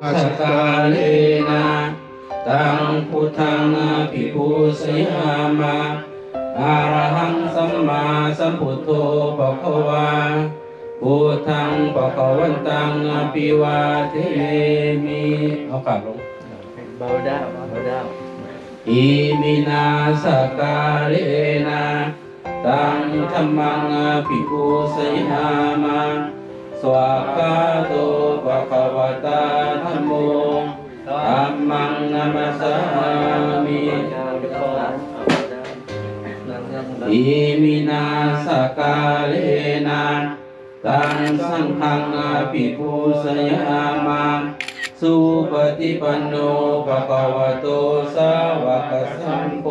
สกาเลนะตังพุทธังภิปุสยามะอะระหังสัมมาสัมพุทโธภควาพุทธังภควันตังอภิวาเทมิเอากลับลงเบาดาวเบาดาวอิมินาสกาเลนะตังธัมมังภิปุสยามะสวากขาโตภควตาธัมโมธัมมังนัมสสามิอิมินาสกาเลนะตังสังฆังภิปุสยามะสุปฏิปันโนภควโตสาวกสังโฆ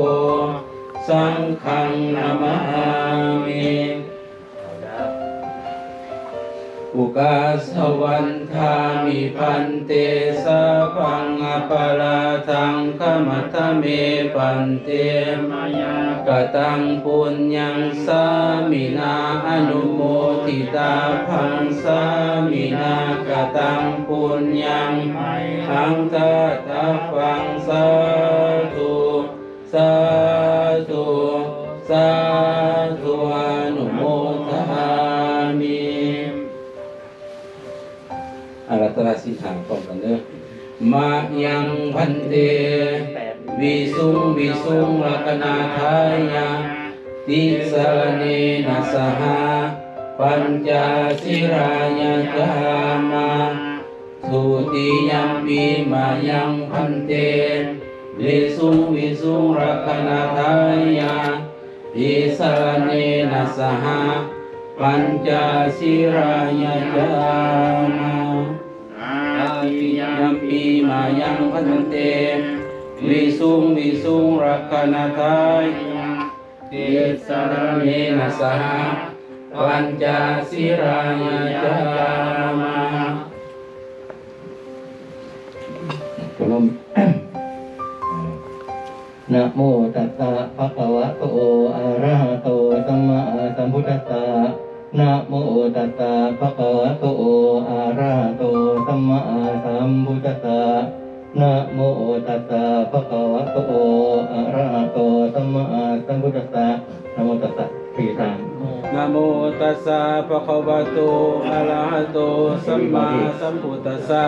สังฆังนะมามิอุกาสวันทามิพันเตสัพพังอปาราทังขมัทเมปันเตมายากตังปุญญังสามินาอนุโมทิตาพังสามินากตังปุญญังอังตาตาฟังสาธุสาธุสาธุอนุโมทามิอารัตนาสิทางพร้อมกันเด้อมายังพันเตวิสุงวิสุงลักนาทายาติสรเนนะสหาปัญจสิรายะกามาสุติยัมปิมายังพันเตวิสุงวิสุงลักนาทายาติสรเนนะสหาปัญจสิรายะกามายัมปีมายังพันเตวิสุงวิสุงรักนาทายเตสรเนนะสหปัญจสิรายะจามานะโมตัสสะภะคะวะโตอะระหะโตสัมมาสัมพุทธัสสะนะโมตัสสะภะคะวะโตอะระหะโตสัมมาสัมพุทธัสสะนะโมตัสสะภะคะวะโตอะระหะโตสัมมาสัมพุทธัสสะนะโมตัสสะสี่ครั้งนะโมตัสสะภะคะวะโตอะระหะโตสัมมาสัมพุทธัสสะ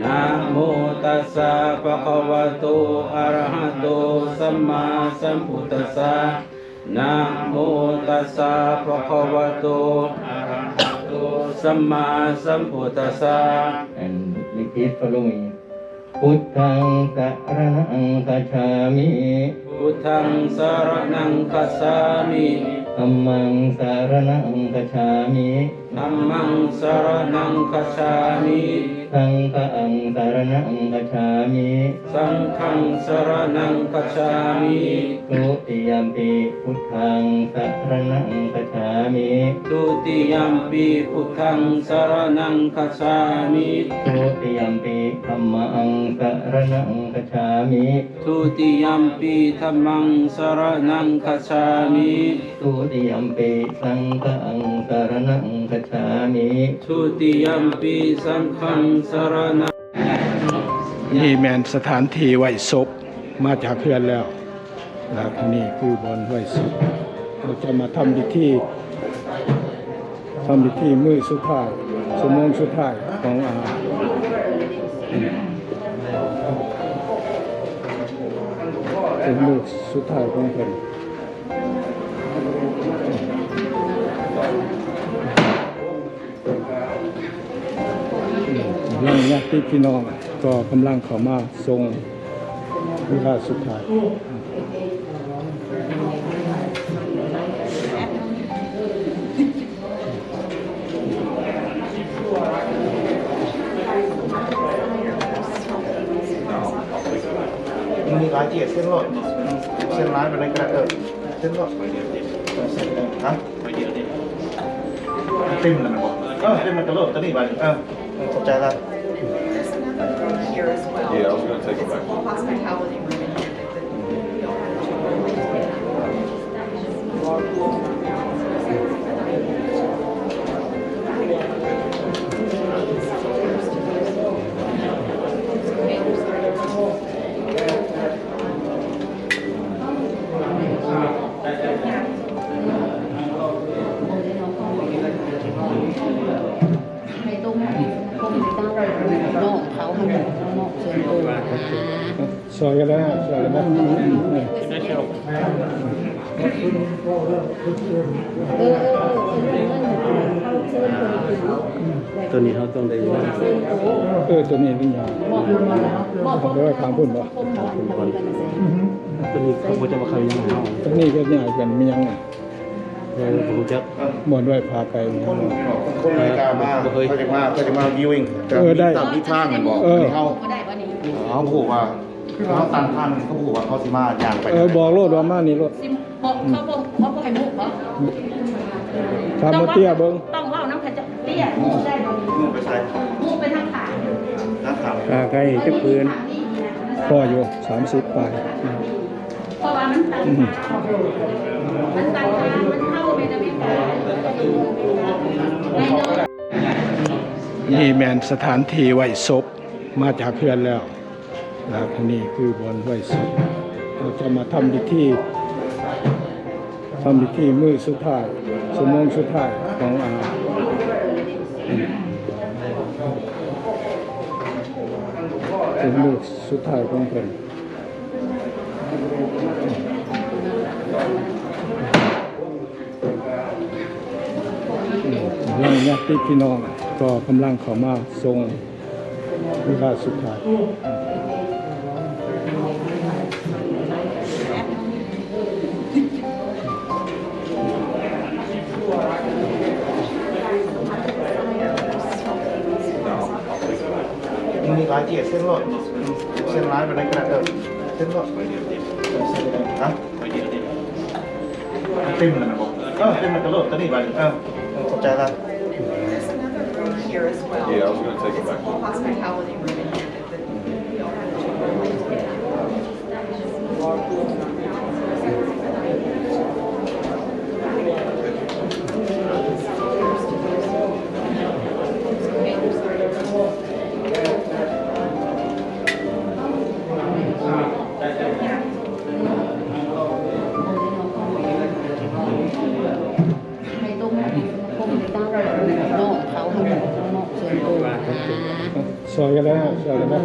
นะโมตัสสะภะคะวะโตอะระหะโตสัมมาสัมพุทธัสสะนะโมตัสสะภะคะวะโตอะระหะโตสัมมาสัมพุทธัสสะ and repeat following พุทธังสรณังคัจฉามิพุทธังสรณังคัจฉามิธัมมังสรณังคัจฉามิธัมมังสรณังคัจฉามิสังฆังสรณังคัจฉามิสังฆังสรณังคัจฉามิทุติยัมปิพุทธังสรณังคัจฉามิทุติยัมปิพุทธังสรณังคัจฉามิทุติยัมปิธัมมังสรณังคัจฉามิทุติยัมปิธัมมังสรณังคัจฉามิทุติยัมปิสังฆังสรณังคัจฉามิทุติยัมปิสังฆังสรณังนี่แมนสถานที่ไหว้ศพมาจากเขื่อนแล้วที่นี่คือบอนไหว้ศพเราจะมาทำพิธีมื้อสุดท้ายชั่วโมงสุดท้ายของเป็นมื้อสุดท้ายของเพิ่นญาติพี่น้องก็กำลังเข้ามาทรงเวลาสุดท้ายมีร้านเกียรติเส้นรถเส้นร้านอะไรก็เส้นรถฮะเต็มเลยมันบอกเต็มมันกระโดดตัวนี้ไปขอบใจละ Here as well. Yeah, I was going to take it back. Hospitality room in here that ซอยกันแล้วซอยกันแล้วตัวนี้เขาต้องได้ยิน ตัวนี้นี่ยังทำด้วยความพุ่นบ่ ตัวนี้เขาจะมาเข้ายังไง ตัวนี้ก็ยากกันมียังไง ผมจะ หมดด้วยพาไปเนี่ย คนอเมริกามาเขาจะมาวิวเองตามที่ทางกันบอกเขาผูกว่าเขาตันท่านเขาผูกว่าเขาสิมาย่างไป บอกโลดว่ามานี่โลด บอกเขาบอกให้มุกเหรอ ทำมาเตี้ยเบิ้ง ต้องเล่าน้ำขจเตี้ยมุกได้บ่ มุ่งไปใส่ มุกไปทางขา นักข่าว ใกล้จะปืน พ่ออยู่30ปลาย เพราะว่ามันตันมันตันมันเข้าไปในเมกานี่แมนสถานที่ไหว้ศพมาจากเพื่อนแล้วแล้วที่นี่คือบอนไหว้ศพเราจะมาทำพิธีมือสุดท้ายชั่วโมงสุดท้ายของเป็นมือสุดท้ายของเพิ่นญาติพี่น้องก็กำลังเข้ามาทรงเวลาสุดท้ายมีหลายเกียร์เส้นรถเส้นร้ายไปในกระเส้นรถนะเต็มเลยนะบอกเต็มมันกระโดดตัวนี้ไปเข้าใจแล้ว There's another room here as well. Yeah, I was gonna take it It's a back. whole hospitality room in here that we don't have toซอยกันแล้วซอยกันแล้ว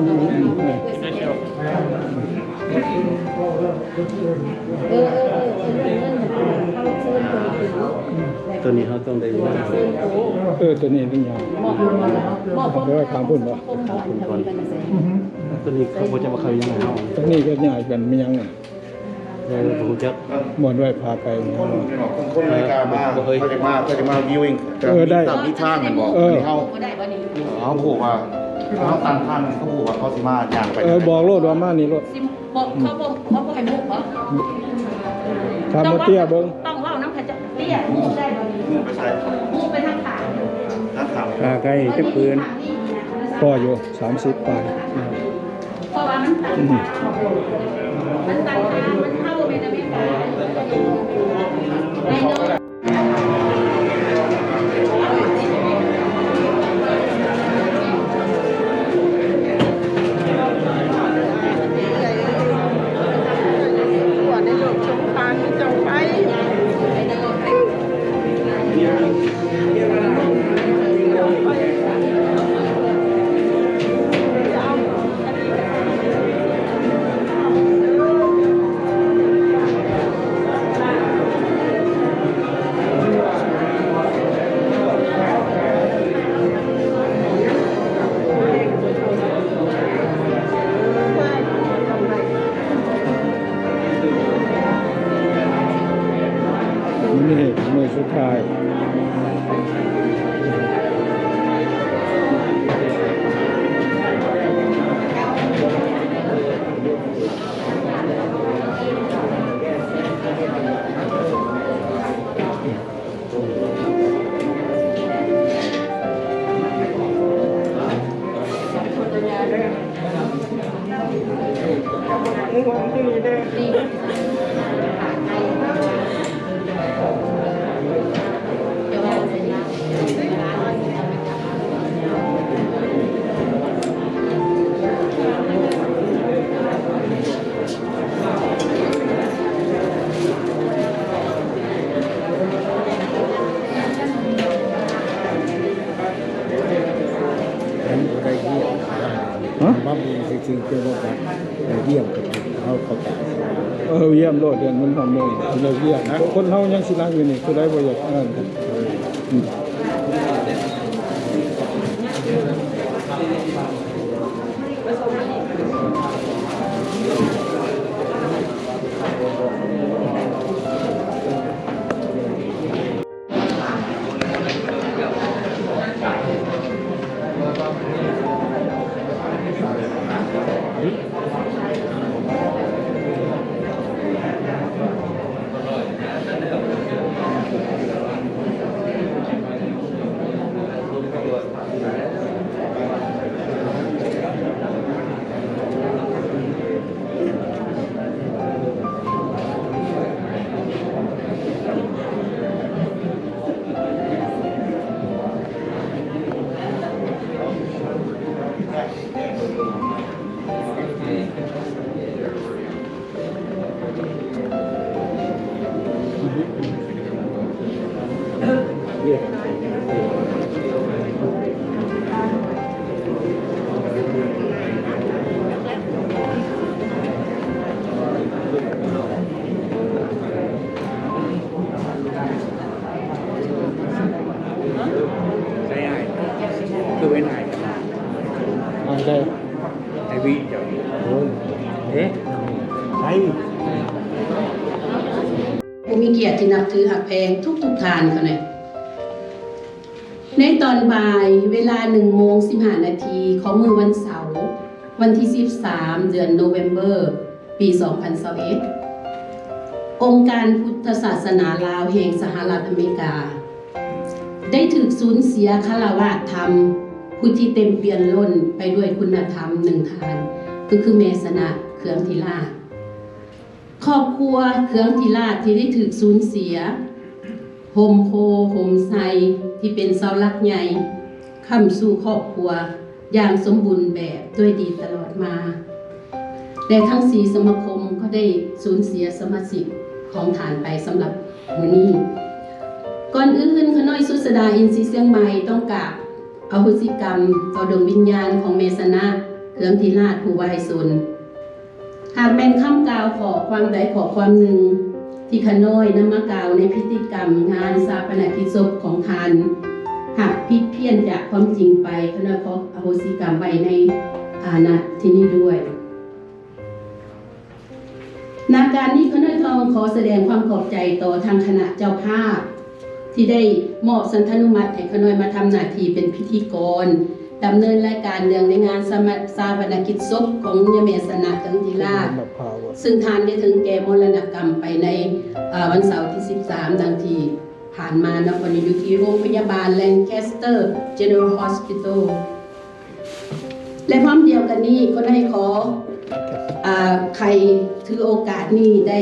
ตัวนี้เขาต้องได้ยิน ตัวนี้นี่ยังทำด้วยความพุ่นบ่ ตัวนี้เขาจะมาเข้ายังไง ตัวนี้ก็ยากกันมียังไง ผมจะ หมดด้วยพาไปเนี่ย คนอเมริกามาเขาจะมาวิวเองตามที่ทางกันบอกเขา ได้บ่นี่ เขาผูกว่าเขาตันท่านเขาผูกว่าเขาสิมาย่างไป บอกโลดว่ามานี่โลด บอกเขาบอกให้มุกเหรอ ทำมาเตี้ยเบิ้ง ต้องเล่าน้ำขจเตี้ยมุกได้บ่นี่ มุ่งไปใส่ มุกไปทางขา นักข่าว ใกล้จะปืน พ่ออยู่30ปลาย เพราะว่ามันตันมันเข้าไปในเมกาในโน้ต นี่มือสุดท้าย ฮะ บ้ามีจริงๆคือว่าแบบเยี่ยมกับเขาประกาศ เยี่ยมโลดเดือนมันทำเลยเราเยี่ยมคนเฮายังสิลังอยู่นี่คือได้บ่อยากอ่านกันคือไว้ไหน อ่านได้ ไอวีเดี๋ยวเอ๊ะใช่ ผู้มีเกียรติที่นับถือหักแพงทุกทานเขาเนี่ยในตอนบ่ายเวลา1:15 นาทีของมื้อวันเสาร์วันที่13 เดือนโนเวมเบอร์ปี 2021องค์การพุทธศาสนาลาวแห่งสหรัฐอเมริกาได้ถูกสูญเสียคารวะธรรมผู้ที่เต็มเปี่ยมล้นไปด้วยคุณธรรมหนึ่งทานก็คือเมสนะเขืองธีราชครอบครัวเขืองธีราชที่ได้ถูกสูญเสียโฮมโพโฮมไซที่เป็นเสาหลักใหญ่ค้ำสู่ครอบครัวอย่างสมบูรณ์แบบด้วยดีตลอดมาและทั้ง4สมาคมก็ได้สูญเสียสมาชิกของฐานไปสำหรับมื้อนี้ก่อนอื่นขน้อยสุสดาอินทรีย์เสียงใหม่ต้องกราบอโหสิกรรมต่อดวงวิญญาณของเมสนะเขืองธีราชผู้วายสุนหากแม่นคำกล่าวขอความใดขอความหนึ่งที่ขน้อยนำมากล่าวในพิธีกรรมงานชาปนกิจศพของทานหากผิดเพี้ยนจากความจริงไปขน้อยขออโหสิกรรมไว้ในณที่นี้ด้วยนาการนี้ขน้อยทองขอแสดงความขอบใจต่อทางคณะเจ้าภาพที่ได้มอบสันทนุมัติให้ขน้อยมาทำหน้าที่เป็นพิธีกรดำเนินรายการเนื่องในงานชาปนกิจศพของยเมสนะเขืองธีราชซึ่งทานได้ถึงแก่มรณกรรมไปในวันเสาร์ที่13ดังที่ผ่านมานะวันนี้อยู่ที่โรงพยาบาลแลงแคสเตอร์ General Hospital และพร้อมเดียวกันนี้ก็ได้ขอใครถือโอกาสนี้ได้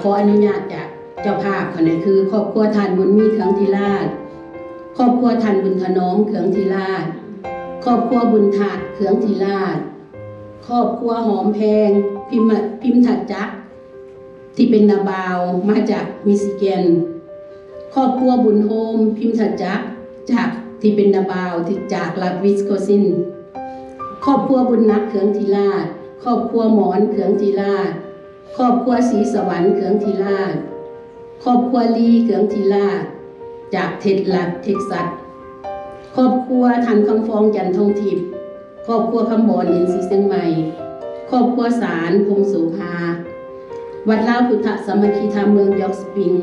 ขออนุญาตจากเจ้าภาพคนนี้คือครอบครัวทานบุญมีเขืองธีราชครอบครัวทานบุญถนอมเขืองธีราชครอบครัวบุญถาดเขืองธีราชครอบครัวหอมแพงพิมพ์ถัดจักที่เป็นนาบาวมาจากมิชิแกนครอบครัวบุญโฮมพิมพ์ถัดจักจากที่เป็นนาบาวที่จากรัฐวิสคอนซินครอบครัวบุญนักเขืองธีราชครอบครัวหมอนเขืองธีราชครอบครัวศรีสวรรค์เขืองธีราชครอบครัวลีเขืองธีราชจากเท็กซัสครอบครัวทันคำฟองจันทองทิพย์ครอบครัวคำบอนอินทรีย์เชียงใหม่ครอบครัวสารพงโสภาวัดลาวพุทธสามัคคีธรรมเมืองยอร์กสปริง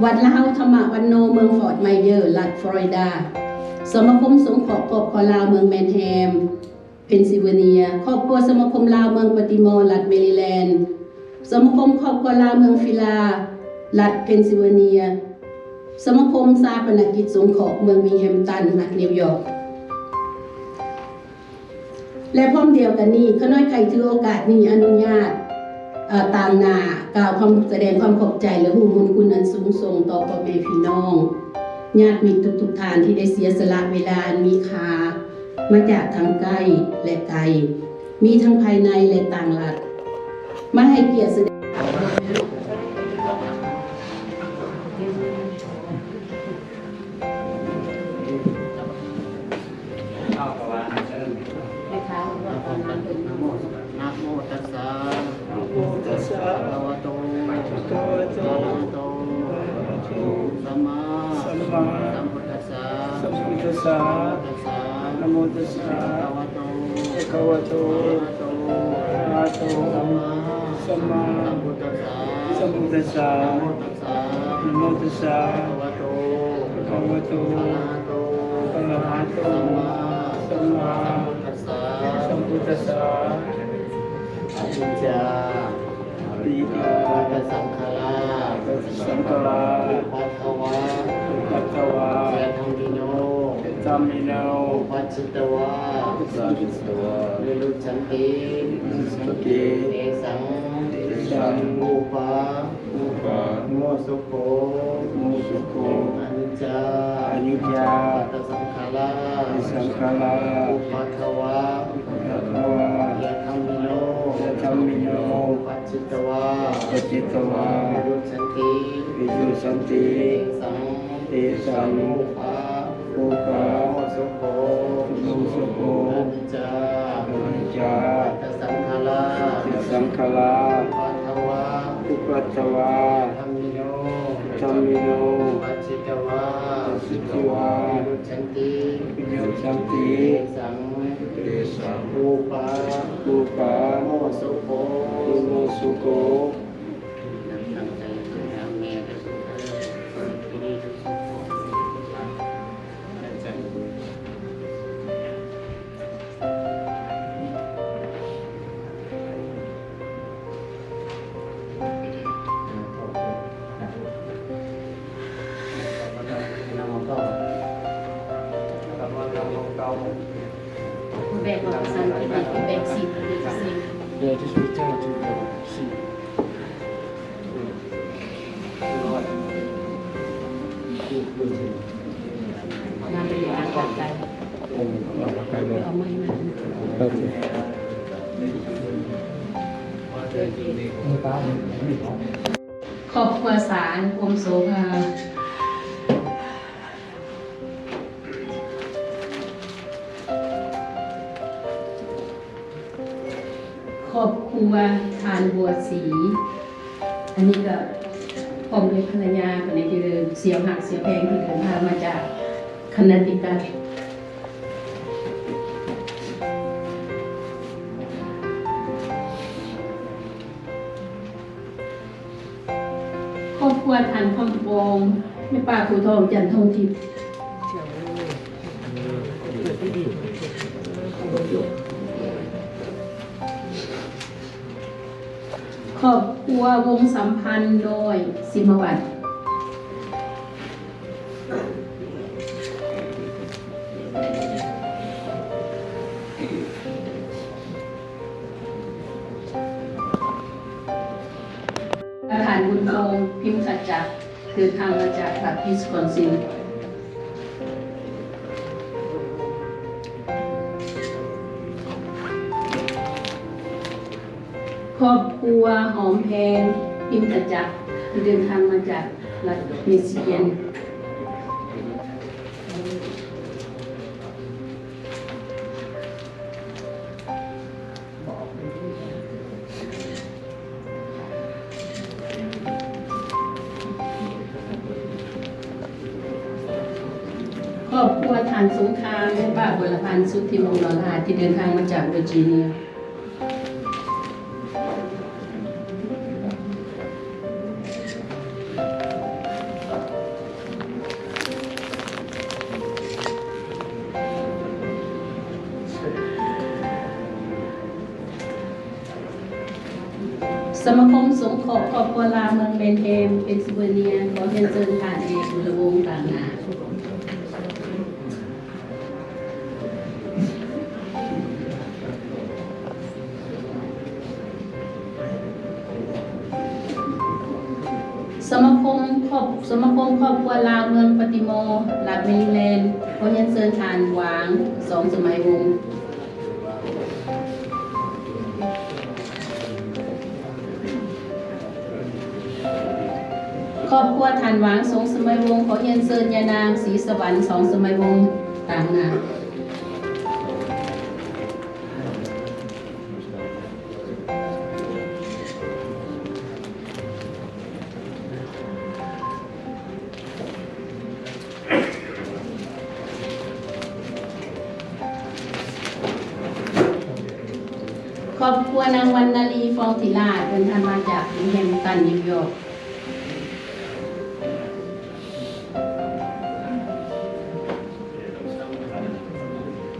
วัดลาวธรรมวันโนเมืองฟอร์ตไมเยอร์รัฐฟลอริดาสมาคมสงเคราะห์ครอบครัวลาวเมืองแมนแฮมเพนซิลเวเนียครอบครัวสมาคมลาวเมืองปาติมอร์รัฐเมริแลนด์สมาคมครอบครัวลาวเมืองฟิลารัฐเพนซิลเวเนียสมาคมชาปนกิจสงเคราะห์เมืองวิงแฮมตันรัฐนิวยอร์กและพร้อมเดียวกันนี้ขน้อยใครถือโอกาสนี้อนุญาตตามหน้ากล่าวความแสดงความขอบใจและหูบุญคุณอันสูงส่งต่อพ่อแม่พี่น้องญาติมิตรทุกท่านที่ได้เสียสละเวลาอันมีค่ามาจากทางใกล้และไกลมีทั้งภายในและต่างรัฐมาให้เกียรติแสดง ตัสสะนะโมตัสสะภะคะวะโตอะระหะโตสัมมาสัมพุทธัสสะนะโมตัสสะภะคะวะโตอะระหะโตสัมมาสัมพุทธัสสะนะโมตัสสะภะคะวะโตอะระหะโตสัมมาสัมพุทธัสสะอนิจจาปิตัสสังขาราปัทธวาเยธรรมิโนปัจจิตวาวิรุชันติเตสังอุปาโมสุโขอนิจจาปัตตสังขาราอุปัทธวายธรรมิโนปัจจิตวาวิรุชันติเตสังอุปาโมสุโขอนิจจาปัตตสังขาราอุปัทธวาธรรมิโนปัจจิตวาวิรุชันติเตสังอุปาโมสุโขตั้งใจทำแม่ได้สุขที่นี่ทุกสุขตั้งใจแบกมาสันติแบกสิ Yeah, just return to the seat. งานเป็นการจัดใจ ไปเลย เอาไม่มา ครอบครัวสารกรมโสภาครอบครัวทานบัวศรีอันนี้ก็พร้อมด้วยภรรยาคนนี้ที่เดินเสียวหักเสียวแพงที่เดินทางมาจากคณะติกาครอบครัวทานคำวงแม่ป้าครูทองจันทองทิพย์ครอบครัววงสัมพันธ์โดยสิมวัตรประธานบุญโงพิมพ์สัจจะเดินทางมาจากรัฐวิสคอนซินครอบครัวหอมแพงพิมพ์สัจจะเดินทางมาจากรัฐมิชิแกนครอบครัวฐานสงครามแม่ป้าบุรพันธ์สุทธิวงศ์หล่อลาที่เดินทางมาจากเวอร์จิเนียสมาคมสงเคราะห์ครอบครัวลาวเมืองเบนเทมเพนซิลเวเนียขอเรียนเชิญผ่านเอกบุรวงศ์ต่างหากสมาคมครอบครัวลาวเมืองปฏิโมรัฐเมริแลนด์ขอเรียนเชิญผ่านหวางสองสมัยวงศ์ครอบครัวฐานหวางสองสมัยวงศ์ขอเรียนเชิญยานางศรีสวรรค์สองสมัยวงศ์ต่างหากค ครอบครัวนางวรรณลีฟองศิลาเดินทางมาจากนิวแฮมป์ตันนิวยอร์ก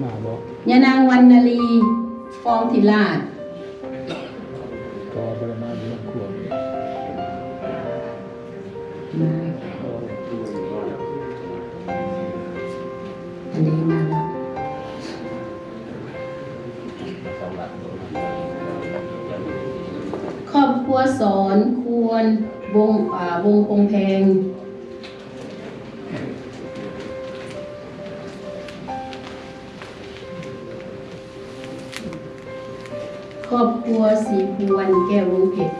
มาบ่ ยานางวรรณลีฟองศิลา ก็บ่ได้มาอยู่ลำครัว อันนี้มาแล้วครอบครัวสอนควรวงปงแพงครอบครัวสีพวนแก้ววงเพชร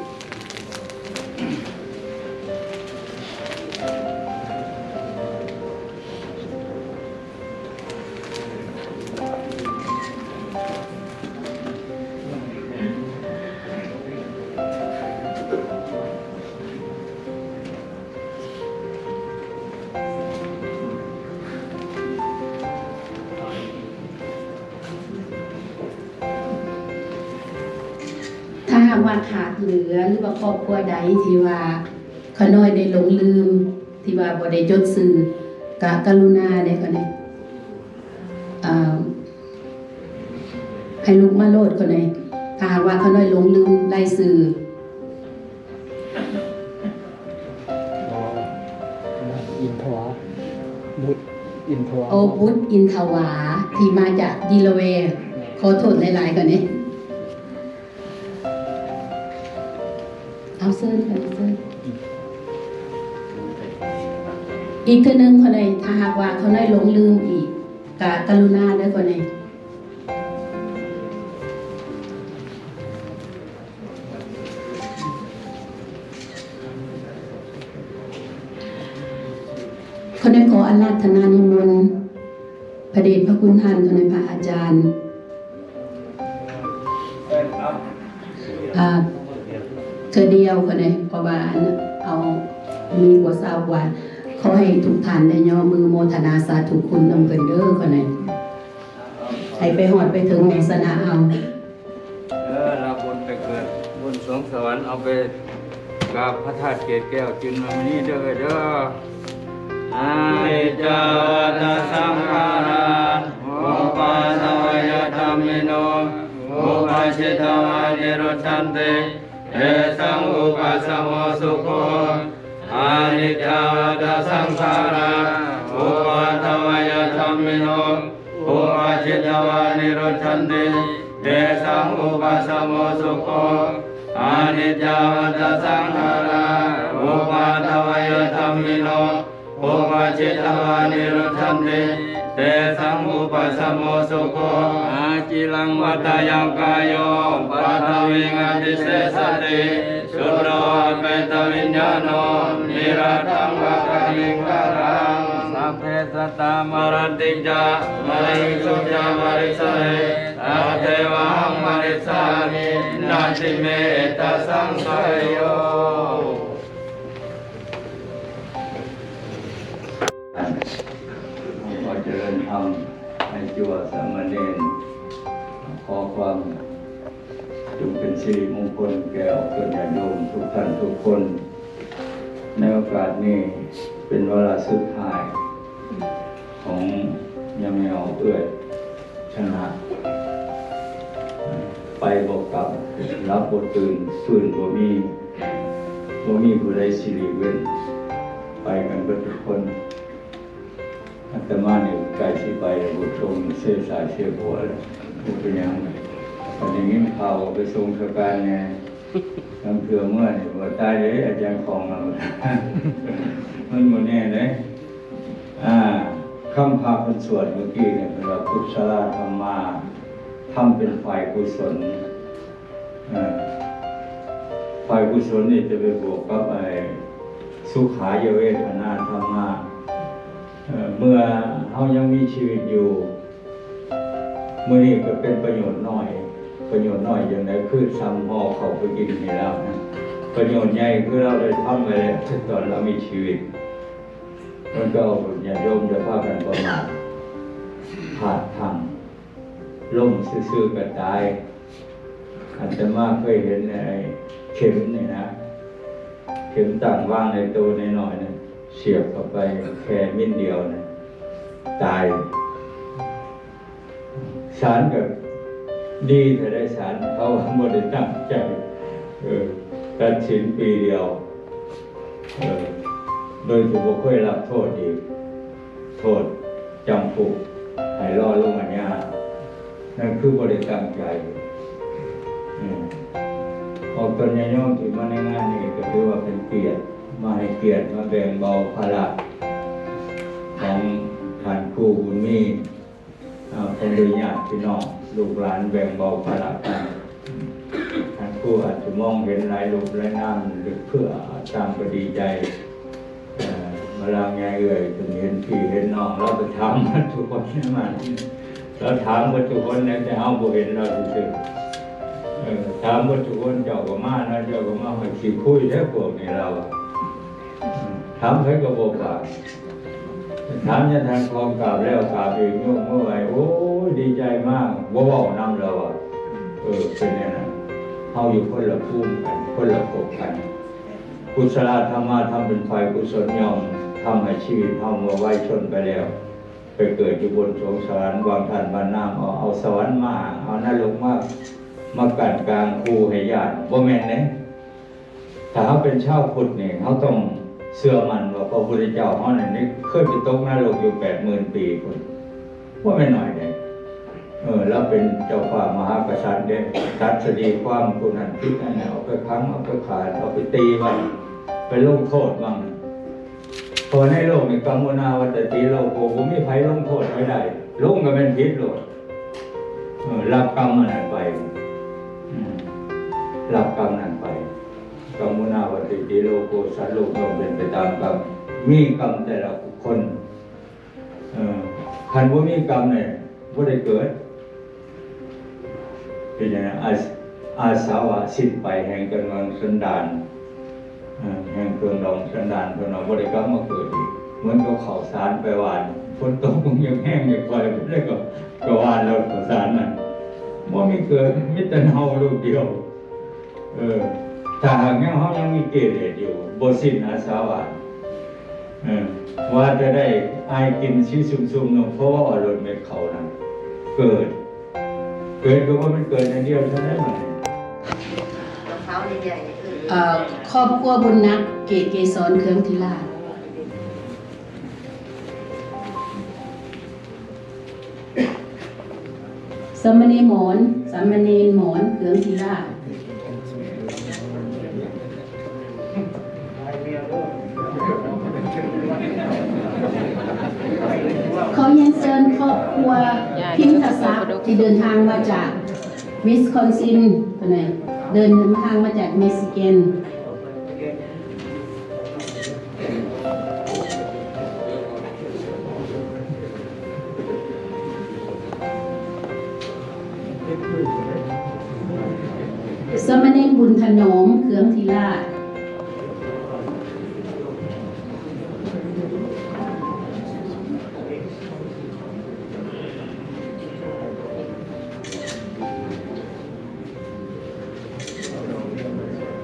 ถ้าหากว่าขาดเหลือหรือว่าครอบครัวใดที่ว่าเขาน้อยได้หลงลืมที่ว่าบ่ได้จดสื่อกรุณาได้คนนี้ให้ลูกมาโลดคนนี้ถ้าหากว่าเขาน้อยหลงลืมรายสื่อ อินทวาบุตรอินทวา โอบุตอินทวาที่มาจากดีลาแวร์ขอโทษหลายๆคนนี้เอาเซิร์นค่ะเซิร์นอีกทีหนึ่งคนไหนถ้าหากว่าเขาได้หลงลืมอีกกรุณาด้วยคนไหนคนได้ขออาราธนานิมนต์พระเดชพระคุณท่านคนในพระอาจารย์เธอเดียวคนไหนเพราะว่าเอามีบทสาวว่าเขาให้ทุกท่านได้ย่อมือโมทนาสาธุคุณนำเพิ่นเด้อคนไหนให้ไปหอดไปถึงในสนาเอาเราบนไปเกิดบนสวงสวรรค์เอาไปกราบพระธาตุเกศแก้วจึงมานี้เด้ออานิจจาตสังขาราอุปาทวยธรรมิโนอุปาชิตวานิโรชันติเอสังอุปาสโมสุโขอานิจจาตสังขาราอุปาทวยธรรมิโนอุปาชิตวานิโรชันติเอสังอุปาสโมสุโขอานิจจาตสังขาราอุปาทวยธรรมิโนอุปาชิตวานิโรชันติเตสังอุปสัมโมสุโขอาจิลังวัตยังกายโยปัทวิงอติเสสติสุโรเปตวิญญาโนนิราทังวะกะลิงวะรังสัพเพสัตตามรติจามริสุจามริสเรอาเทวังมริสามินาติเมตสังสยโยขอเจริญธรรมให้จัวสามเณรขอความจงเป็นสิริมงคลแก่ออกเกิดญาติโยมทุกท่านทุกคนในโอกาสนี้เป็นเวลาสุดท้ายของยามแมวเอื้อยชนะไปบอกกับรับบทตื่นฟื้นบ่มีผู้ใดสิริเว้นไปกันเบิดทุกคนอาตมาเนี่ยใกล้สิไปบุตรชมเสียสายเสียหัวเลยบุเป็นยังตอนนี้ข่าวไปทรงสการเนี่ยน้ำเถื่อเมื่อเนี่ยว่าตายเลยอาจารย์ของเรามันหมดแน่เลยคำพาเป็นสวดเมื่อกี้เนี่ยเป็นว่ากุศลธรรมาทำเป็นฝ่ายกุศลฝ่ายกุศลนี่จะไปบวกกับไอ้สุขายเวทนาธรรมาเมื่อเขายังมีชีวิตอยู่เมื่อนี้ก็เป็นประโยชน์น้อยอย่างไรคือซ้ำห่อเขาไปกินนี่แล้วนะประโยชน์ใหญ่คือเราได้ทำไปแล้วตอนเรามีชีวิตมันก็อย่าโยมจะพากันประมาทพลาดทางล่มซื่อๆกระจาย อาตมาเคยเห็นไอ้เข็มนี่นะเข็มต่างว่างในตัวน้อยๆเนี่ยเสียบเข้าไปแค่มิ้นเดียวเนี่ยตายสารกับดีแต่ได้สารเขาไม่ได้ตั้งใจตัดสินปีเดียวโดยที่บุคคลรับโทษอีกโทษจำคุกให้รอลงอันนี้นั่นคือบริตั้งใจออกตนยย่อมที่มาในงานนี้ก็ถือว่าเป็นเกียรติมาให้เกียรติมาแบ่งเบาภาระของท่านครูบุญมีเป็นโดยญาติพี่น้องลูกหลานแบ่งเบาภาระกันท่านครูอาจจะมองเห็นหลายรูปหลายนามหรือเพื่อตามก็ดีใจมาลางไงจนเห็นพี่เห็นน้องเราไปถามทุกคนนี่มันเราถามว่าทุกคนเนี่ยจะเอาบุเห็นเราถึงถามว่าทุกคนเจ้าก็มานะเจ้าก็มาให้ขี้คุยแท้พวกนี้เราถามใครก็บอกว่าถามยันทางคลองกราบแล้วกราบอีกโยมเมื่อไหร่โอ้ยดีใจมากว่าวน้ำเราเป็นอย่างนั้นเขาอยู่คนละภูมิกันคนละภพกันกุศลธรรมะทำเป็นไฟกุศลยอมทำให้ชีวิตทำมาไว้ชนไปแล้วไปเกิดอยู่บนสวงสวรรค์วางท่านบานน้ำเอาสวรรค์มาเอานรกมากันกลางคูให้ญาติบ่แม่นเนี่ยถ้าเขาเป็นชาวพุทธเนี่ยเขาต้องเชื่อมันว่าพระพุทธเจ้าเขาเนี่ยนี่เคยไปตกนรกอยู่80,000 ปีคนว่าไม่หน่อยเลยแล้วเป็นเจ้าฟ้ามหากษัตริย์เด้ตัดสดีความคุณหันพิษนั่นเอาไปพังเอาไปขาดเอาไปตีบ้างไปลงโทษบ้างพอในโลกนี่กรรมนาวัตติโลกโอ้ผมไม่ไผลงโทษไม่ได้ลงก็เป็นพิษโลดรับกรรมนั้นไปรับกรรมนั้นไปกรรมนาวัตติโลกโกสัตว์โลกย่อมเป็นไปตามกรรมมีกรรมแต่ละคนคันว่ามีกรรมเนี่ยว่าได้เกิดเป็นอย่างนั้นอาสาวะสิ้นไปแห่งกำลังสันดานแห่งเครื่องดองสันดานเพื่อนเอาบริกรรมมาเกิดอีกเหมือนกับข้าวสารไปหวานฝนตกมันยังแห้งยังไฟไม่ได้ก็หวานเราข้าวสารนั่นว่ามีเกิดมิตรเฮาลูกเดียวถ้าหากยังเฮายังมีเกเรอยู่บ่สิ้นอาสาวะว่าจะได้อายกินชี้ซุ่มๆนมเพราะว่าอารมณ์เม็ดเขานั่นเกิดก็ว่ามันเกิดอย่างเดียวเท่านั้นมัน ครอบครัวบุญนักเกศเกษรเขืองธิราชสามเณรหมอนเขืองธิราชขอเรียนเชิญครอบครัวพิมพ์ศักดิ์ที่เดินทางมาจากวิสคอนซินเดินทางมาจากเม็กซิกัน สมณเณรบุญถนอมเขืองธีราช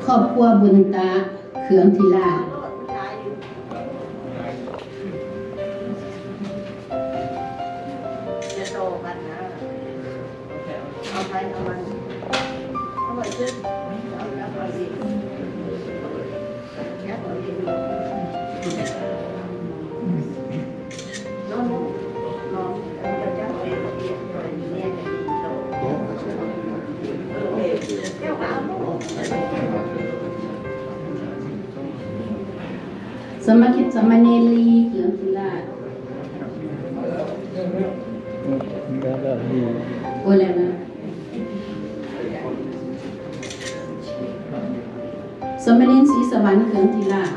ครอบครัวบุญตาเขืองธีราชสมคิดสมณเณรลีเขืองธีราชโอ้แล้วนะสมณเณรศรีสวรรค์เขืองธีราช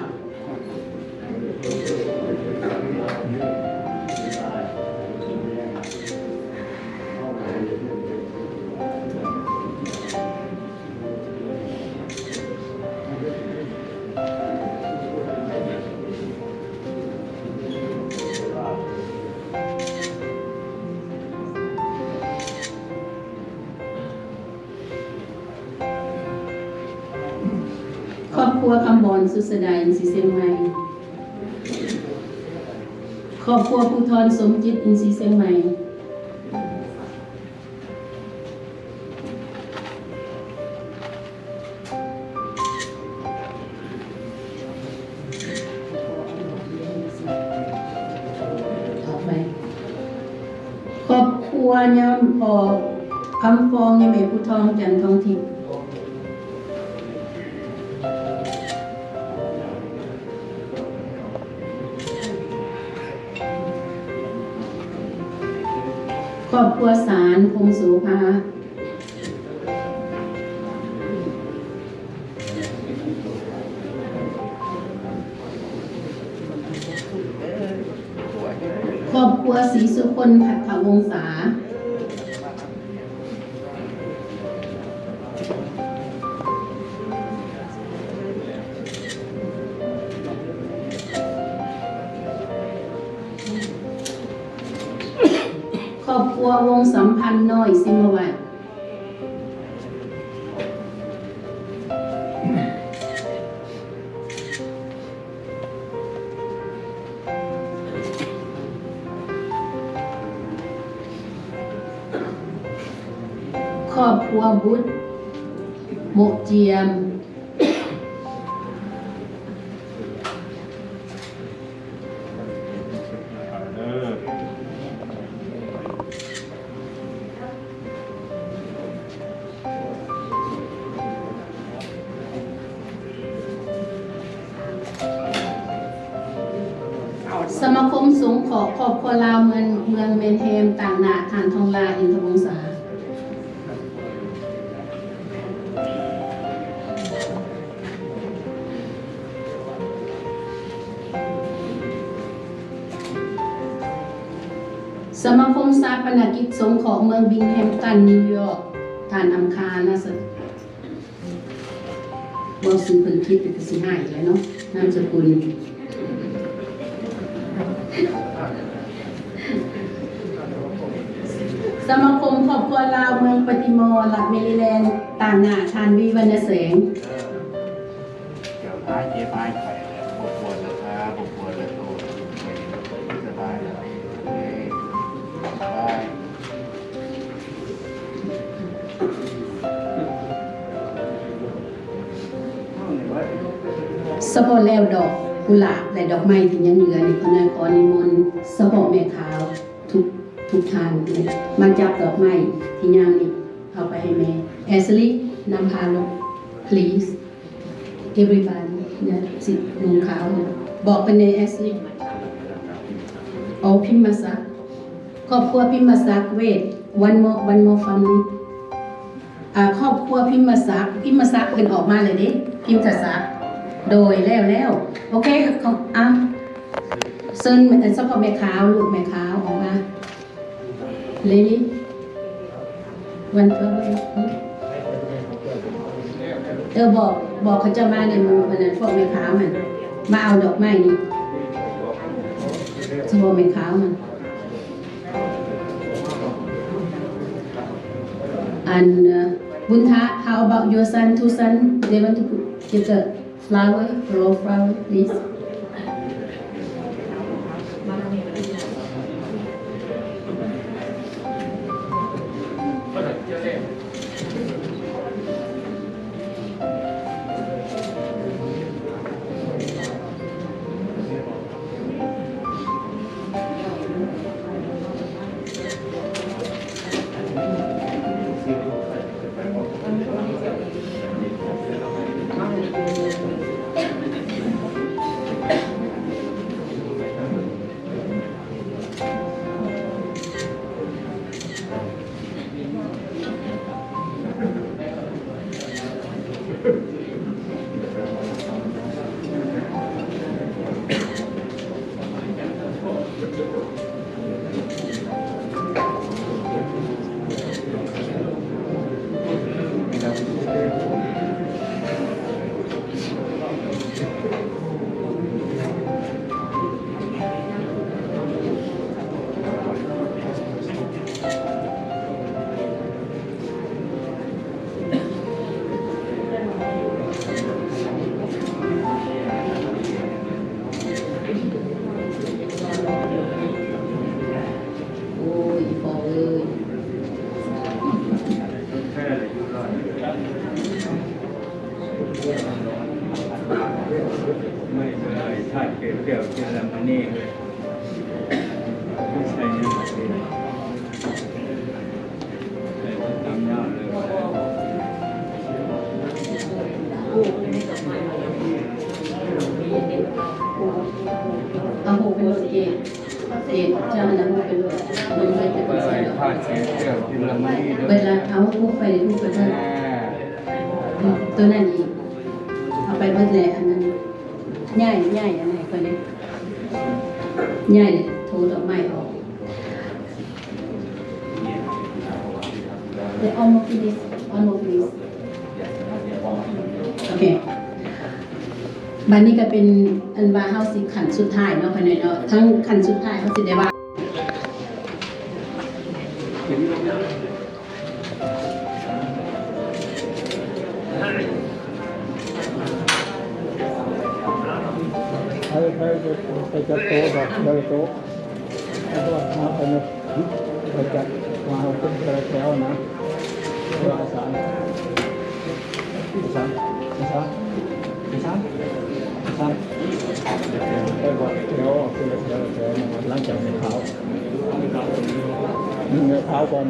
ครัวคำบอนสุสดาอินทรีย์เชียงใหม่ครอบครัวภูธรสมจิตอินทรีย์เชียงใหม่ต่อไปครอบครัวยามพอคำฟองยามแม่ภูทองจันทองทิพย์ครอบครัวสารพงศ์โสภาครอบครัวศรีสุคนผัดถาวงศาครอบครัววงสัมพันธ์น้อยสิมวัตครอบครัวบุตรโมเจียมสมาคมสงฆ์ขอครอบครัวลาวเมืองเมนเฮมต่างหนาทานทองลาอินทวงศาสมาคมสาปนกิจสงฆ์ของเมืองบิงแฮมตันนิวยอร์กทานอังคารนะสิบอกซื้อผลคิดเป็นสิหายแล้วเนาะนามสกุลสมาคมครอบครัวลาวเมืองปฏิมอร์รัฐเมริแลนด์ต่างหน้าทานวีวรรณแสง เดี๋ยวท้ายเจ๊ท้ายไข่แล้วปวดปวดนะครับปวดปวดเลยโตสบายแล้วสบาย สะโพกแล้วดอกกุหลาบและดอกไม้ที่ยังเหลือในคณะขอนิมนต์สะโพกแม่ขาวทุกทานเลยมาจับดอกไม้ที่ยามนี้เอาไปให้แม่แอสลีนำพาลง please everybody เนี่ยสิลุงขาวเนี่ยบอกเป็นในแอสลีเอาพิมพ์มาซักครอบครัวพิมพ์มาซักเวท one more family ครอบครัวพิมพ์มาซักเพิ่นออกมาเลยเด้พิมพ์ซักโดยแล้วโอเคของเซินเฉพาะแม่ขาวลูกแม่ขาวออกมาเลลี่วันเฟอร์บอกเขาจะมาในมือมันนั้นพวกแม่ขาวมันมาเอาดอกไม้นี่เฉพาะแม่ขาวมันบุญทะ how about your son two son they want to get the flower raw flower please เดี๋ยวกินแล้วมันนี่ใส่เนี่ยใส่ตามยาวเลย เอาหูเป็นรถเกตเจ้านะหูเป็นรถมันไม่จะเป็น ใส่ ใส่ ผ้าเช็ดเดี๋ยวกินแล้วมันนี่ เวลาเอาหูไปหูไปเท่าตัวนั้นอีกเอาไปเบิดแหละอันนั้นง่ายอันไหนก็ได้ง่ายเลยโทรดอกไม้ออกเดี๋ยวon more pleaseโอเคบัดนี้ก็เป็นอันว่าเฮาสิขันสุดท้ายเนาะภายในเนาะทั้งขันสุดท้ายเฮาสิได้ว่า ใครไปจัดโต๊ะแบบเลยโต๊ะแล้วก็มาไปเลยไปจัดมาเอาขึ้นกระแถวนะภาษาไปวัดแถวขึ้นแถวหลังจากในเท้าในเท้าก่อน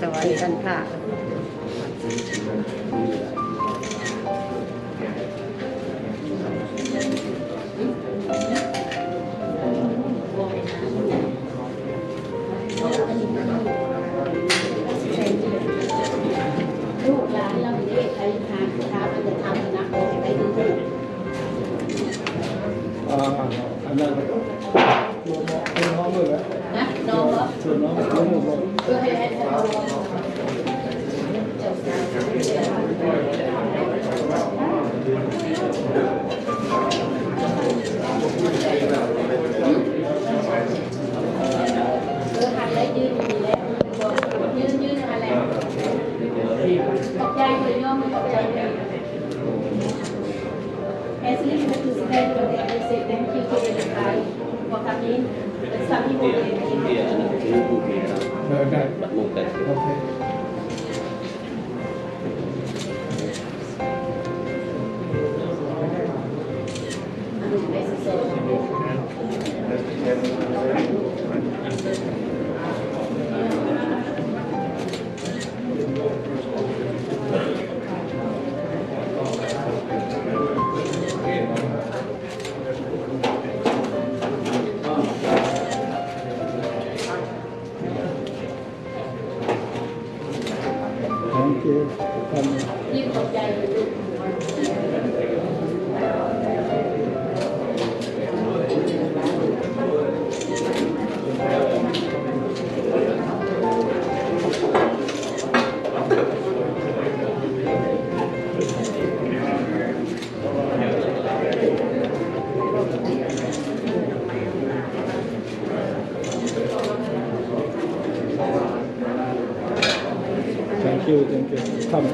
สวัสดีกันค่ะลูกหลานเราเด็กใครทานข้าวจะทำนะไปดูดูอันนั้นตัวน้องเลย นะน้องเหรอ ตัวน้องตัวหนุ่ม ให้หันได้ยืนอยู่แล้วยืนอะไรตกใจเลยย่อมตกใจเลย As we participate in the say thank you to the guy for coming. Some people willได้โอเค Thank you for coming. ยิ่งตกใจเลยลูก Thank you. Come.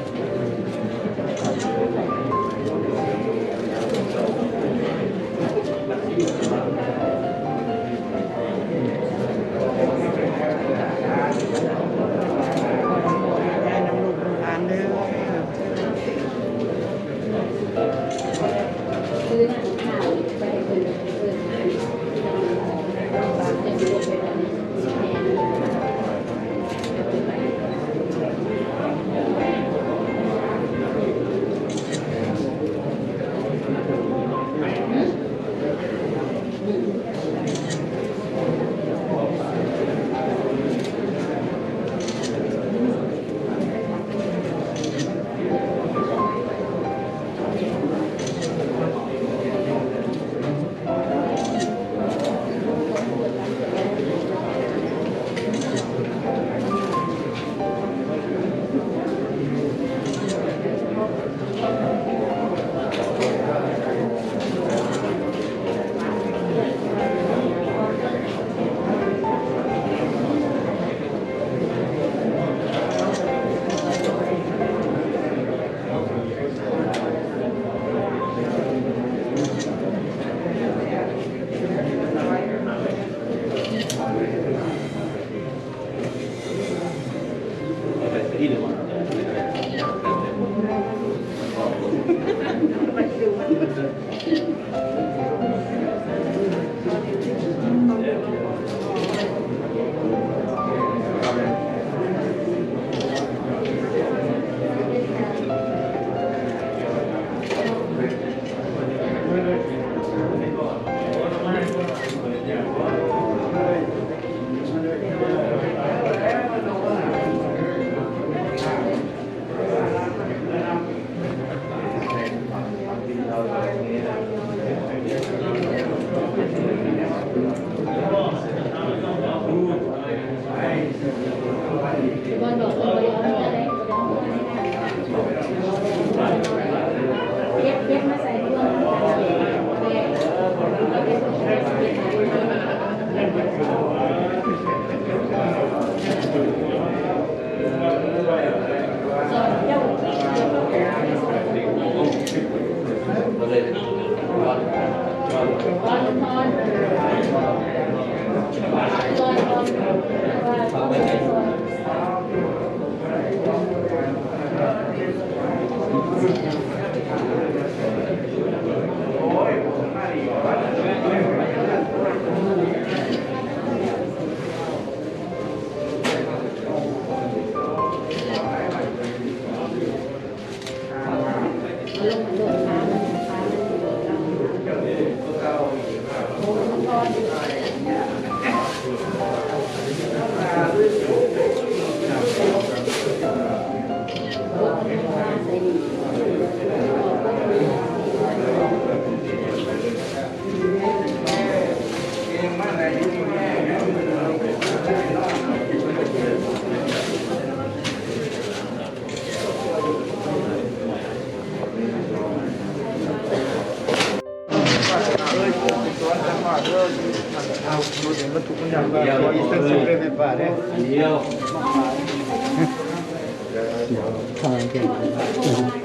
ทางเก่ง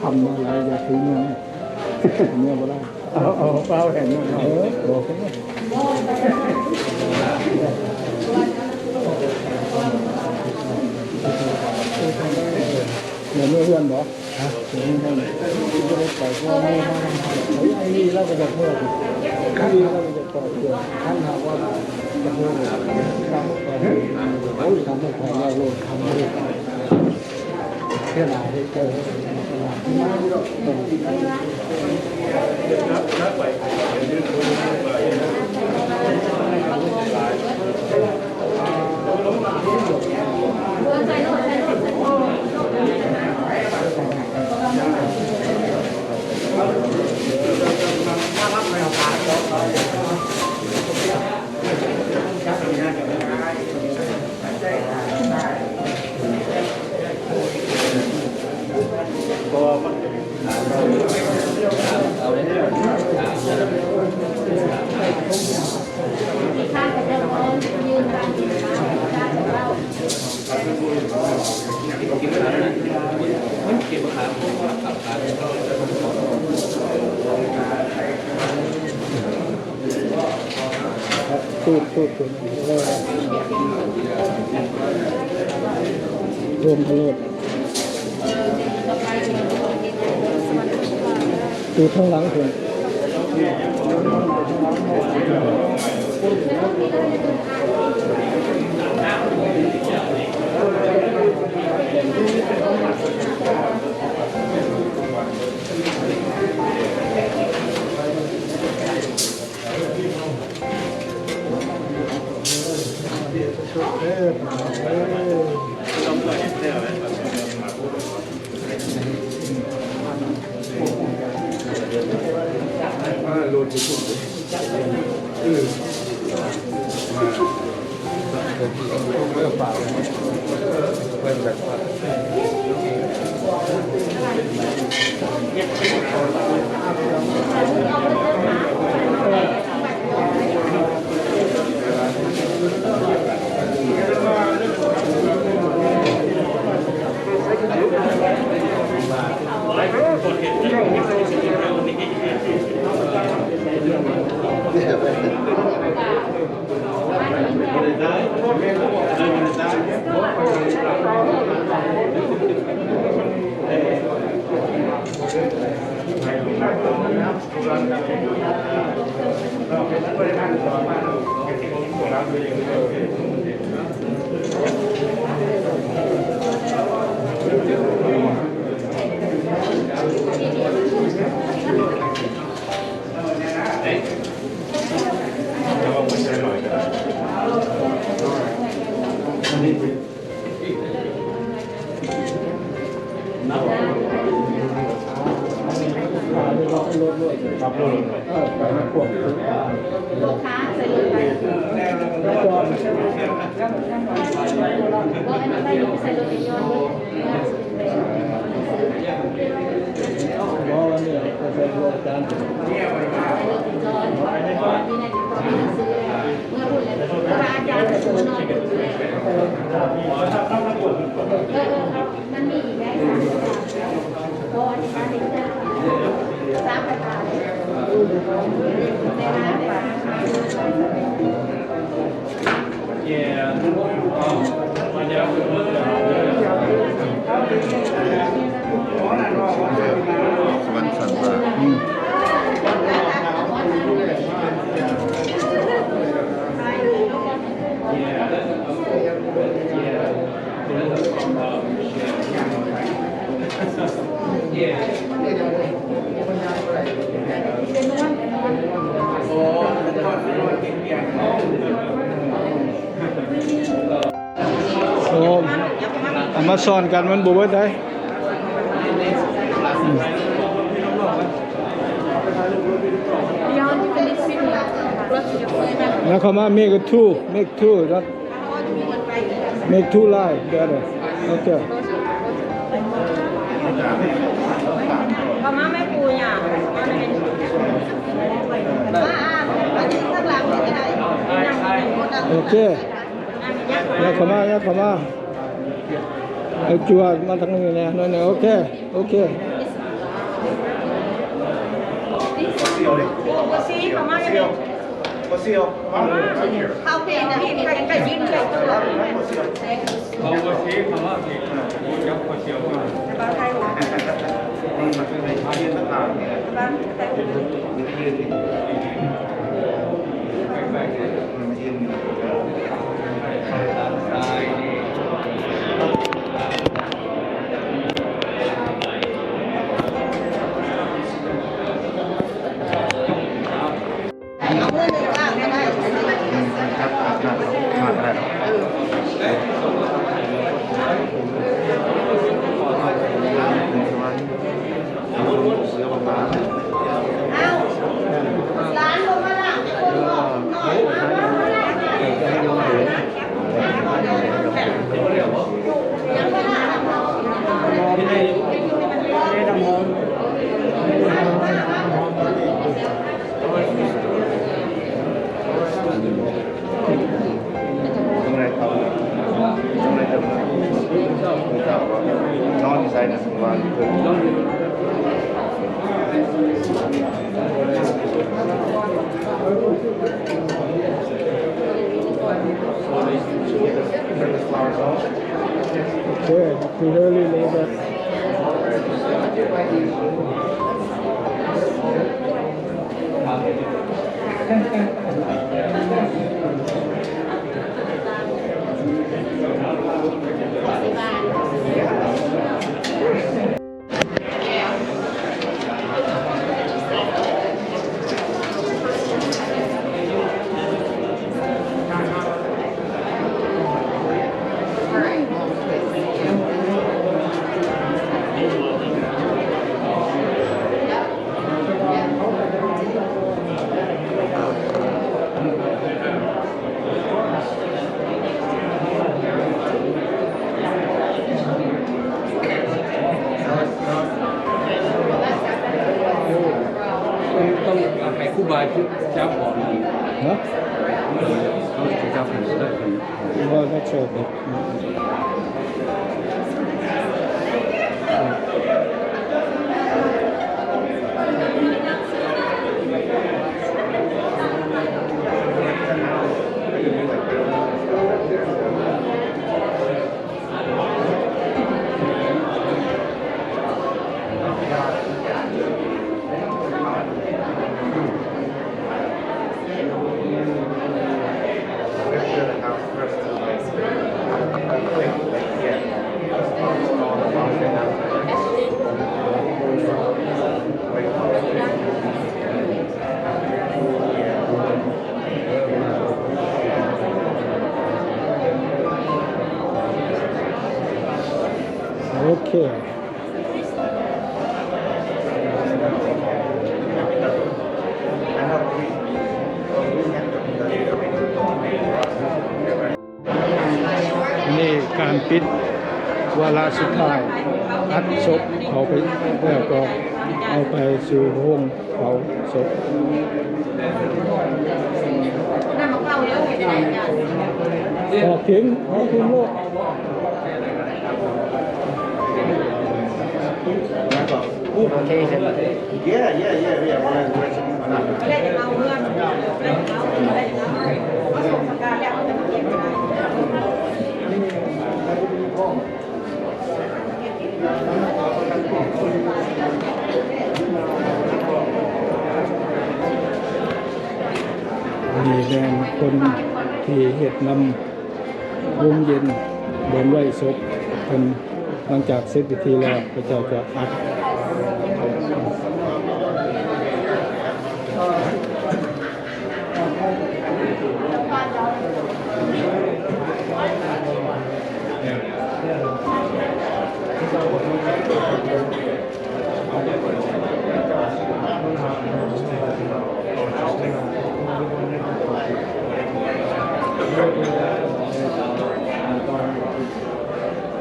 ทำอะไรจะทิ้งเนี่ยเนี่ยบ่ได้เอาเปล่าเห็นบอกเขาเดี๋ยวเพื่อนบอกเดี๋ยวไม่ได้ไปก็ไม่ไอ้นี่เราก็จะเพิ่มขั้นเราจะต่อเกี่ยวขั้นหาว่าจะเพิ่มทำต่อทำให้เราโลดทำให้เพื่อหลายได้เจอพูดรวมทั้งหมดดูข้างหลังเถอะ ลูกค้าใส่รถไปก็อันนี้ได้อยู่ใส่รถยนต์ ว่าเนี่ยจะใส่รถจาน มันมีอีกได้เพราะอันนี้การเลี้ยงสามพันบาทสวรรค์สันว่า โอ้เอามาซ่อนกันมันบ่เบิดได้แล้วเขามา make a two not make two line together okay พม่าไม่ปูอ่ะโอเคแล้วเขามาเอาจวดมาทางนี้นะนั่นโอเคโอเค ปูซีพม่าจะเป็น ก็เซียวมา เข้าเพลงนะพี่มีใครยืนใครตัว เขาก็ชี้คำว่าเอกนะพูดกับคนเชียวกัน บ้านไทยหรอ มันเป็นในที่ต่างๆเนี่ย บ้านไทย มันยืนมันยืน ครับมาได้ร้านลงมาละคนบอกหน่อยอะไรเขาอะไรจะนอนใส่นะวันเกิด Okay, we really need that.ต้องให้ครูบาจับก่อน Huh? เขาจะจับผมได้คน Well, that's okay. First, โอเคนี่การปิดวาระสุดท้ายอัดศพเขาไปแล้วก็เอาไปสู่โรงเผาศพ น้ำมะพร้าวเยอะเลยจ้ะ ออกถึงโลก Okay, yeah. Well, ได้จะเอาเพื่อนได้จะเอาส่งสการแล้วจะมาเก็บได้ มีแรงคนที่เหตุนำวงเย็นบนไหวศพคนหลังจากเสร็จพิธีแล้วพระเจ้าจะอัด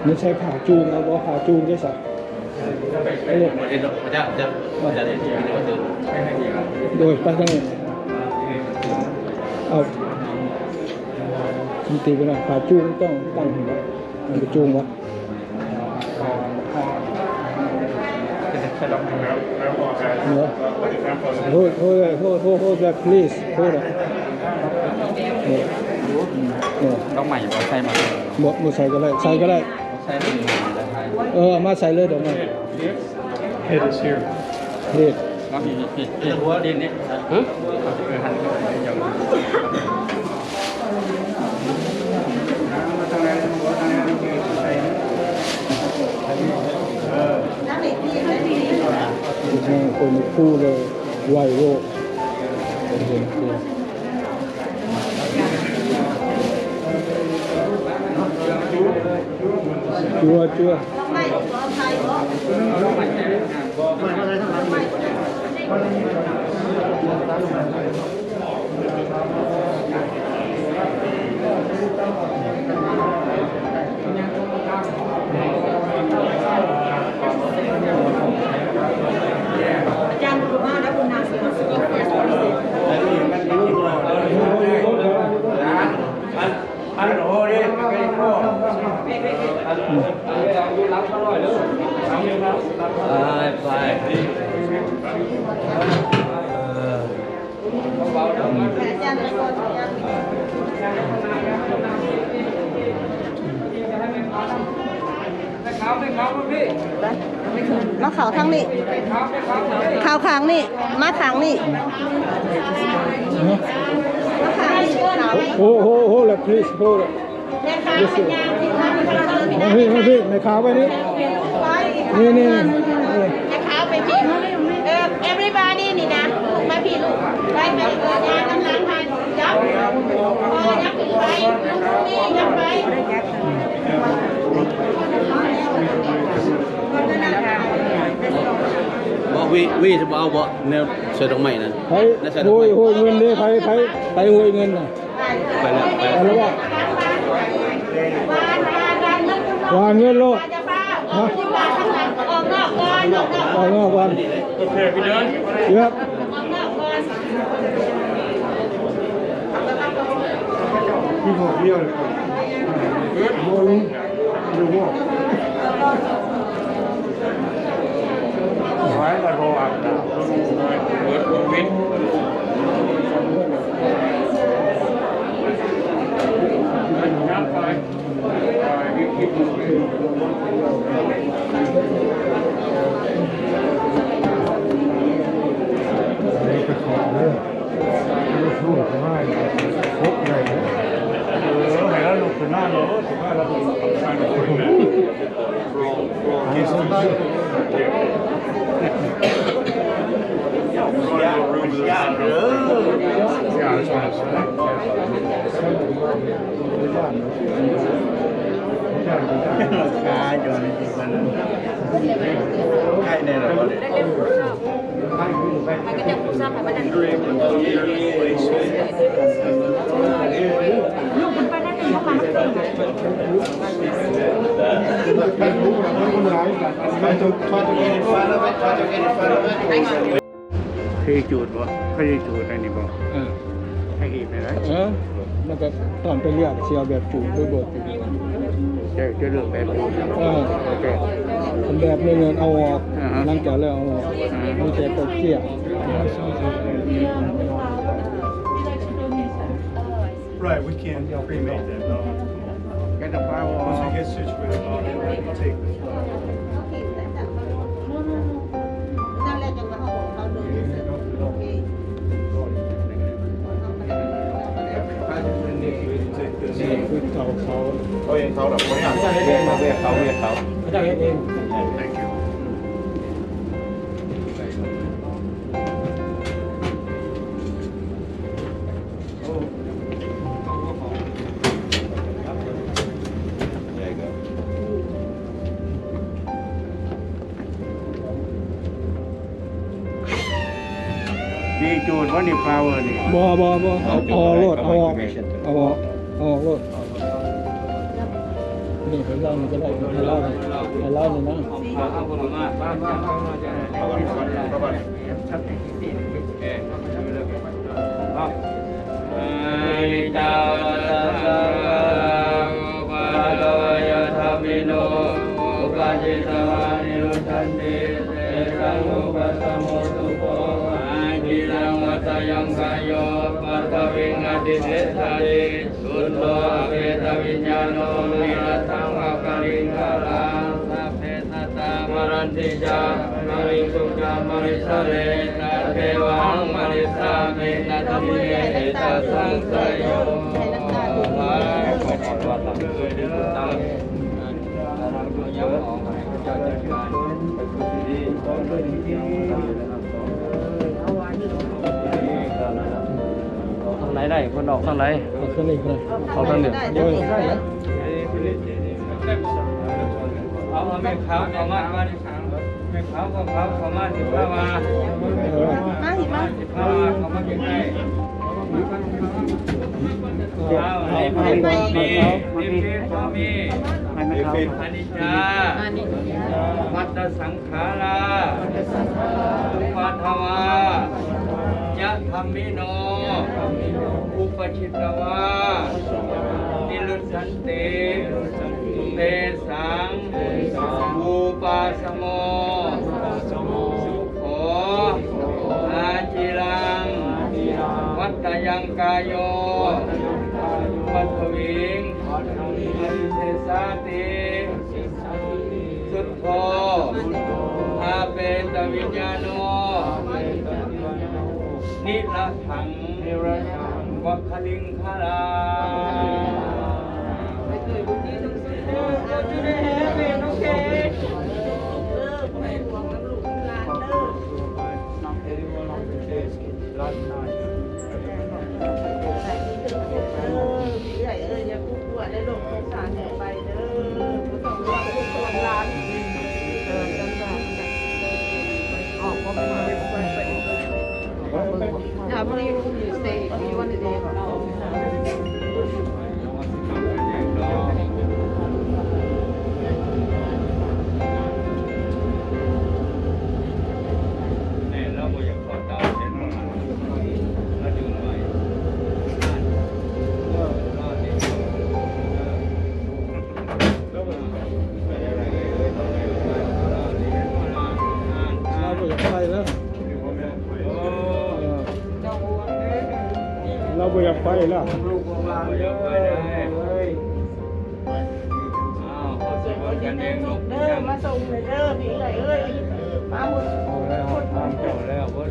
ไม่ใช่ขาจูงนะเพราะขาจูงได้สักโดยไปทางนี้เอาจริงๆนะขาจูงต้องตั้งหัวมันจะจูงวะเนาะโทษแบบ please โทษนะต้องใหม่บ่ใส่มา บ่ใส่ก็ได้ใส่ก็ได้ ใส่เป็นมาใส่เลยเดี๋ยวมา It is here. เด็ด ก็มีหัวดินนี่ฮะหันอย่าง น้ำเด็กที่ไม่ดี คนคู่เลยไหวโรคจัว ต้องไม่ต้องไทยเนาะ อาจารย์บุญมาและบุญนางเสือสกิลเฟสบริษัท อันโอ้ยไปพ่อรับอร่อยเลยไป อาจารย์เป็นคนยังมาเขาทั้งนี้ข่าวค้างนี่มาค้างนี่มาค้างนี่ข่าว โหแล้ว please โห แม่ค้าเป็นยางที่ทำเป็นคน มาพี่ในขาไปนี่นี่ แม่ค้าไปพี่everybody นี่นะลูกมาพี่ลูกไปยางกำลังพันยับยับถึงไปนี่ยับไปบ่วิจะเอาบ่แนวเสือดอกไม้นั่น ไปโหยเงินดิไปโหยเงินน่ะ ไปแล้ว แล้วว่าวางเงินโลดฮะออกนอกก่อน ออกนอกวัน โอเคพี่เดิน ครับ ออกนอกก่อน พี่ขอเดียวเลยโบลุงดูว่า ไว้มาโทรอัพนะเปิดโควิดนับไปคิดดูให้เราลุกขึ้นหน้าเราถือว่าเราถูกทำกินส้มตำเ ขาอยู่ในที่มันใกล้ในระบบเลย มันก็จะพูดซ้ำไปมันจะลูกมันไปได้เข้ามาเคยจูดบ่เคยจูดในนี่บ่ให้อีกไหมล่ะมันก็ตอนไปเรียกเชียวแบบจูดด้วยบทจะเลือกแบบจูดโอเคแบบเงินเอาออกหลังจากแล้วเอาออกไม่ใช่ตกเกี่ยว Right, we can't cremate that dog. Get the power Once it gets situated, I'll take the นั่นแหละจังหวะเขาบอกเขาดูโอเค take this. คือเขา เขาเองเขาแบบไม่อยาก เรียกเขาเขาจะเฮ็ดเอง Thank you. นี่จูดว่านี่พาวเวอร์นี่บ่เอาโลดเอาออกโลดนี่เขาเล่ามันก็ได้ให้เล่านี่นะ เอาคนมาบ้านเอาวันเข้าบ้านครับเจ้าสังฆปะโตยะธรรมิโนอุปาจิตวานิรุชันติเตสังอุปสัมโมตุโภอาจิรังวัตยังกายโยปัตตวิงอดิเสสาริสุนโตอเวทวิญญาโนนิรัตถังอากาลิงกาลังสัพเพสัตตามรันติจามริสุจามริสเรนะเทวังมริสามินะตมิเอตสังสยโยขอขอว่าตั้งเลยเด้อตั้งทางตัวยังออกให้เจ้าจัดการดีทางไหนได้คนออกทางไหน เอาขึ้นอีกเลย เอาทางเหนือ เดี๋ยวได้นะ เอาไม่ขาวเอามาดิไม่ขาวก็ขาวเขามาสิบห้ามา มาหิมะ สิบห้ามาเขามาใกล้ๆเอาให้มีพอมีอนิจจาวัฏสังขาราอุปาทวายะธรรมิโนอุปชิตวานิรุตสันติเตสังอุปาสโมสุโขอาจิรังวัตยังกายโยปัทวิงอริเสสาติสุโขอาเปตวิญญาโนนิรัตถังวัคคลิงคาลาYeah, but you stay. You want to stay. เนี่ยเราบ่อยากขอตามเห็นมันแล้วดึงไว้รอดดิเราไปไปแล้วเราไปไปแล้ว ลูกของเราเยอะเลยอ้าวเขาสิว่ากันเองลูก เด้อมาส่งเลยเด้อพี่ไหนเอ้ยมาหมด เอาแล้วทางเจ้าแล้วเบิด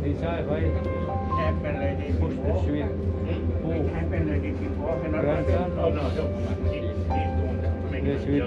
ดีใช่ไป แค่เป็นเลยดี พุทธชีวิตผู้ แค่เป็นเลยดีเพราะว่าเป็น เรื่องการ เราเนาะ เรื่องชีวิต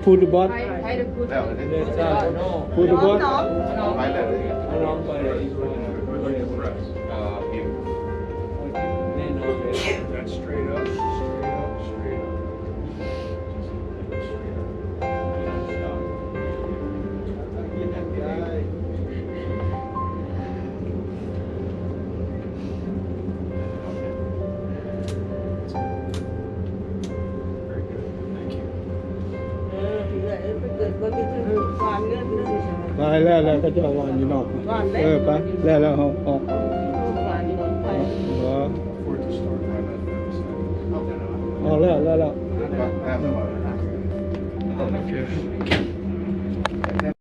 พูดบอส แล้วเลย เดินจ้าโน่ พูดบอส ไปเลย ลองไปอีกคนแน่นอนเลย That's straight up, straight up, straight up. Very good. Thank you. ไปแล้วก็จะวานอยู่นอกไปแล้วเขาออก For it to start right on the other side. ออกแล้ว ไปแอบมา